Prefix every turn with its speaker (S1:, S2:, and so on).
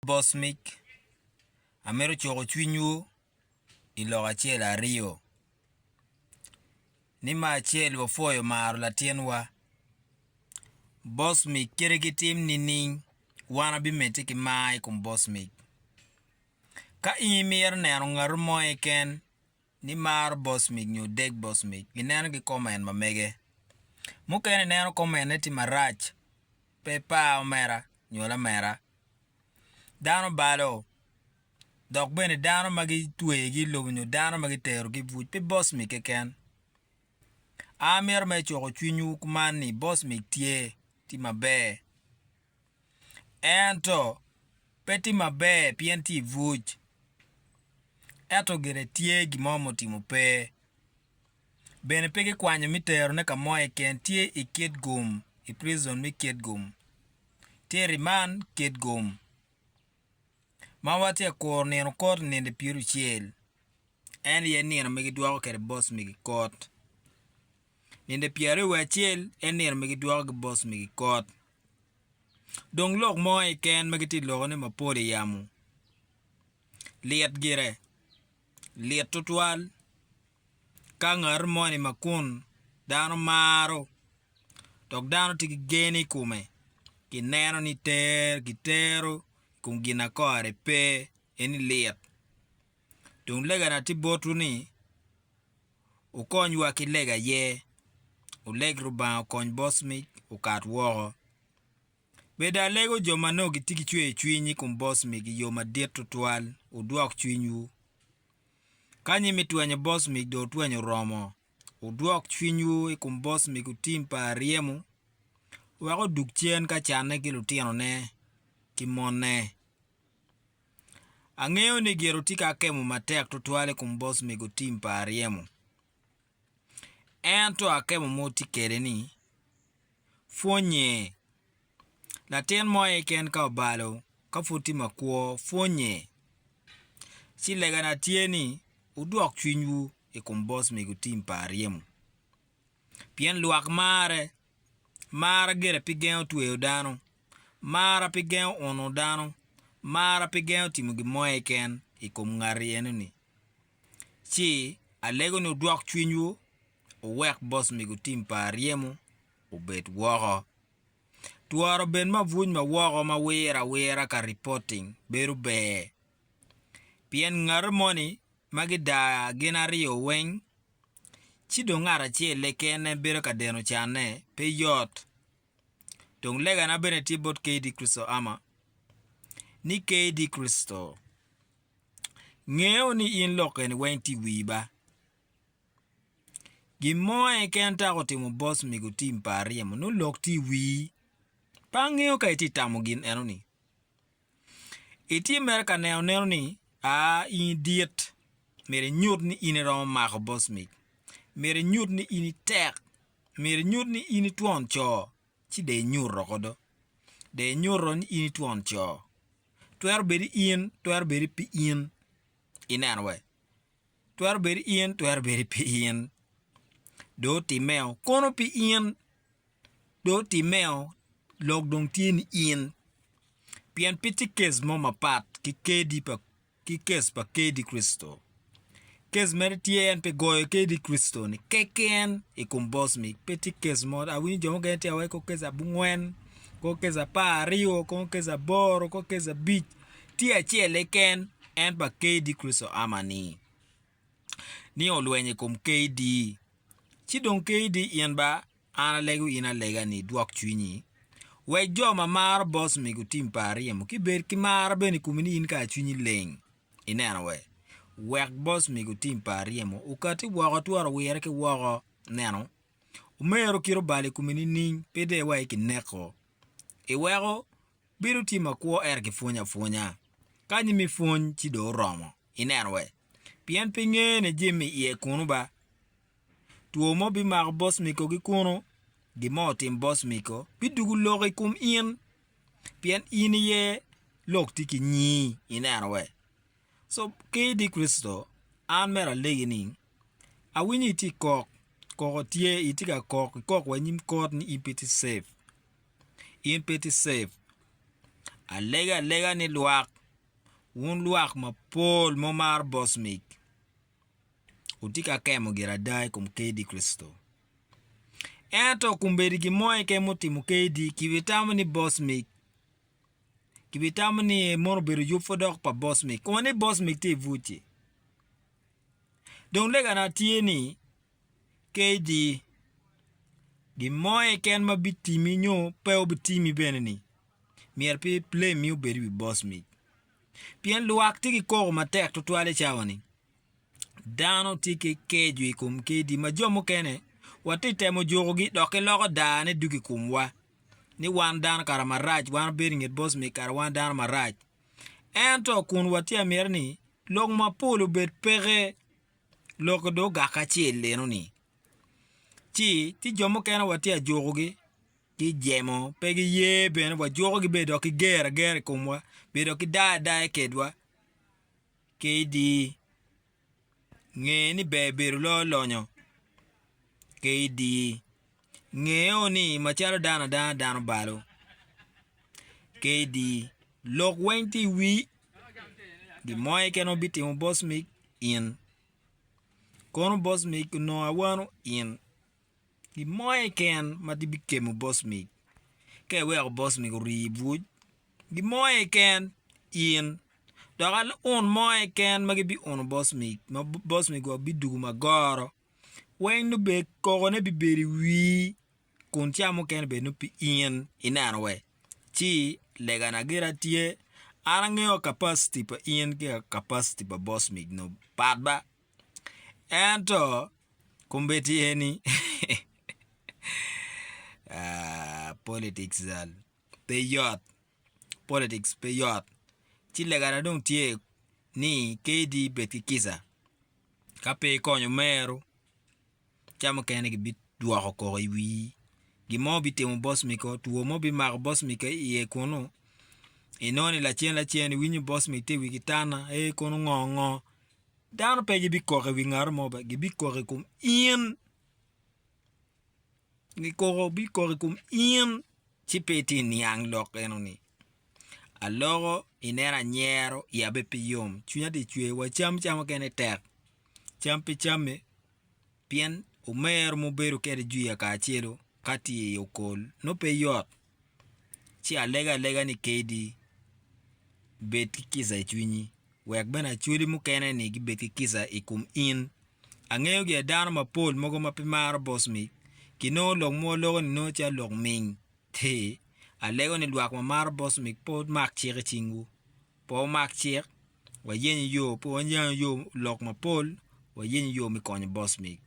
S1: Bosmic amero choko chwinyu iloga chela rio ni ma chel wo foyo mar latienwa Bosmic kere kitim nini wana bimete ki mai kum Bosmic ka imir neno ngar moe ken ni mar Bosmic nyu deg Bosmic gineno gi komen mamege mukene neno komen eti marach pepa omera nyola mera dano balo dok bene dano magi tuwe gi lobnyo dano magi tero gi vuj pe Bosmic ken amir me choko chwinyu kumani Bosmic tie ti mabe ento peti mabe pien ti vuj eto gire tie gimomo timo pe bene pege kwanyo mitero ne kamoe ken tie ikiet gum i prison mi kiet gum tie riman kiet gum mawate kor neno kot nende piru chiel en ye neno megi duwako kere Bosmic kot nende piru we chiel en neno megi duwako gi Bosmic kot dong lok moe ken megi ti logo ne mapode yamu liet gire liet tutwal ka ngar moni makun dano maro tok dano tiki geni kume ki neno ni gitero kum gina kore pe eni liet dong lega na ti botu ni ukonywa ki lega ye uleg ruba ukony Bosmic ukat wogo beda lego joma no gitiki chwe chwinyi kum Bosmic yo madiet tutwal uduok chwinyu kanyi mitwenyo Bosmic do twenyo romo uduok chwinyu kum Bosmic utim pa riemu wako duk chien ka chane ki lutieno ne ki mone ang'eyo ni gero tika kemo matek tutwale kum Bosmic utim pa riemu ento akemo moti kere ni fonye latien moe ken ka obalo ka futi makuo fonye chilega na tieni uduok chwinyu kum Bosmic utim pa riemu pien luak mara gere pigeo tuweyo dano mara pigeo ono dano mara pigeo timo gimoe ken kum ngarienu ni chi alego ni uduok chwinyu uwek Bosmic utim pa riemu ubet wogo tuwaro ben mavuj ma wogo ma wira ka reporting beru be pien ngar moni magida gina rio weng chido ngara chiele kene bero ka deno chane pe yot dong lega na bene tibot KD Kristo ama ni KD Kristo ngeo ni in loken weng ti wiba gimoe ken ta kotimo Bosmic utim pa riemo no lok ti wi pa ngeo ka iti tamo gin enoni iti merka neo ni in diet mere nyut ni in rom mako Bosmic mere nyut ni in tek mere nyut ni in tuon cho chi de nyuro kodo de nyuro ni in tuon cho twer beri in twer beri pi in inanwe twer beri in twer beri pi in do timeo kono pi in do timeo log dong tien in pien piti kes mo mapat ki KD pa ki kes pa KD Kristo kes mere tien pe goyo KD Kristo ni keken kum Bosmic peti kes mo awini jomo gente awe ko kes abungwen ko kes pa rio ko kes boro ko kes bich ti achiele ken en pa KD Kristo amani ni olwenye kum KD chidong KD yen ba ana legu ina lega ni duok chwinyi we joma mar Bosmic utim pa riemo kiber ki mar beni kumini in ka chwinyi leng inena we wek Bosmic utim pa riemo ukati wogo tuwaro wire ki wogo neno umero kiro bale kumini ning pede we ki neko iwego biru tima kuo ki funya kanyi mi funy chido romo inena we pien pinge ne jimi iye kunu ba tuo mo bi mag Bosmic gi kunu gimo tim Bosmic bidugu logi kum in pien in ye lok tiki nyi inena we so KD Kristo an mera legini awini ti kok tie itika kok wanyim kot ni in peti safe alega ni luak un luak mapol momar bosmik. Utika kemo giradai kum KD Kristo. Ento kumbedi gimoe ke mutimu KD kivitamu ni bosmik. Kivitamu ni mono beru yufodok pa bosmik. Kumani bosmik te vuchi. Don lega na tieni KD gimoe ken mabitimi nyo peo bitimi beneni. Mier pi play miu beru bi bosmik. Pien luak tiki kogo matek tutuale chawani. Dano tiki kejui kum KD majomo kene. Watite mo jogi doke logo dane duki kumwa. Ni wan dan kara maraj, wan beringit bosmik kara wan dan maraj. Ento kun watia mirni, log mapulu bet pere log do gaka chile no ni. Ti jomo kena watia jogi, ki jemo, pegi ye ben wa jogi bedo ki gera kumwa, bedo ki da kedwa. KD nge ni beberu lo lonyo. KD ngeo ni machalo dano balo. KD lok wenti wi di moe keno biti mo bosmik in. Kono bosmik no awano in. Di moe ken mati bike mo bosmik. Ke weko bosmik ribuj. Di moe ken in. Dogal on moe ken magibi on bosmik. Ma bosmik wa bidugu magoro. Wen no be kogone bi beri wi kun chamo ken be no pi in inanwe. Chi lega na gira tie arangeo capacity pa in ke capacity pa bosmik no padba. Ento kumbeti eni politics zal peyot politics peyot. Chi lega na dong tie ni KD beti kisa kape konyo meru chamo kene gi bit duako ko iwi gimo bitemo bosmik ko tuo mo bi mag bosmik e kono inoni la chien winyo bosmik te wikitana kono ngo dano pe gi bikore wingar mo ba gi bikore kum in ni ko bikore kum in chipeti niang lok enoni alogo inera nyero yabe piyom chunya de chwe wa cham kene tek champi chame pien umer mo beru kere juya ka achelo kati yokol no pe yot chi alega ni KD bet kisa chunyi wek bena chuli mo kene ni gi bet kisa ikum in angeo gi dano mapol mogo mapimar bosmik kino log mo logo ni no cha log ming te alego ni luak mar bosmik pod mak chire chingu po mak chir wa yen yo po yen yo log mapol wa yen yo mi konyo bosmik